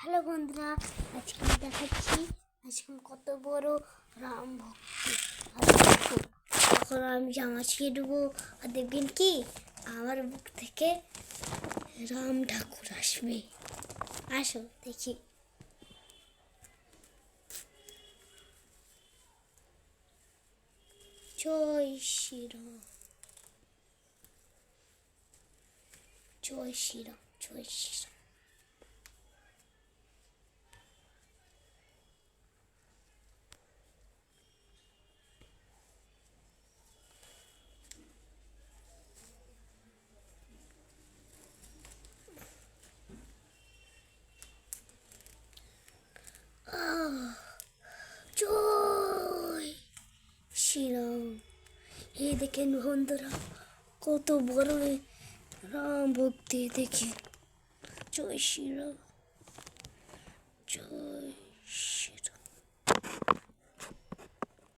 Hello বন্ধুরা, আজকে আমি দেখাচ্ছি কত বড় রাম ভক্তি। আর দেখো, এখন আমি জামা ছিঁড়ে দেবো আর দেখবেন কি আমার বুক থেকে রাম ঠাকুর আসবে। আসো দেখি। জয় শ্রীরাম, জয় শ্রীরাম, জয় শ্রীরাম। জয় শ্রীরাম। এই দেখেন বন্ধুরা, কত বড় রাম ভক্তি। দেখি, জয় শ্রীরাম, জয়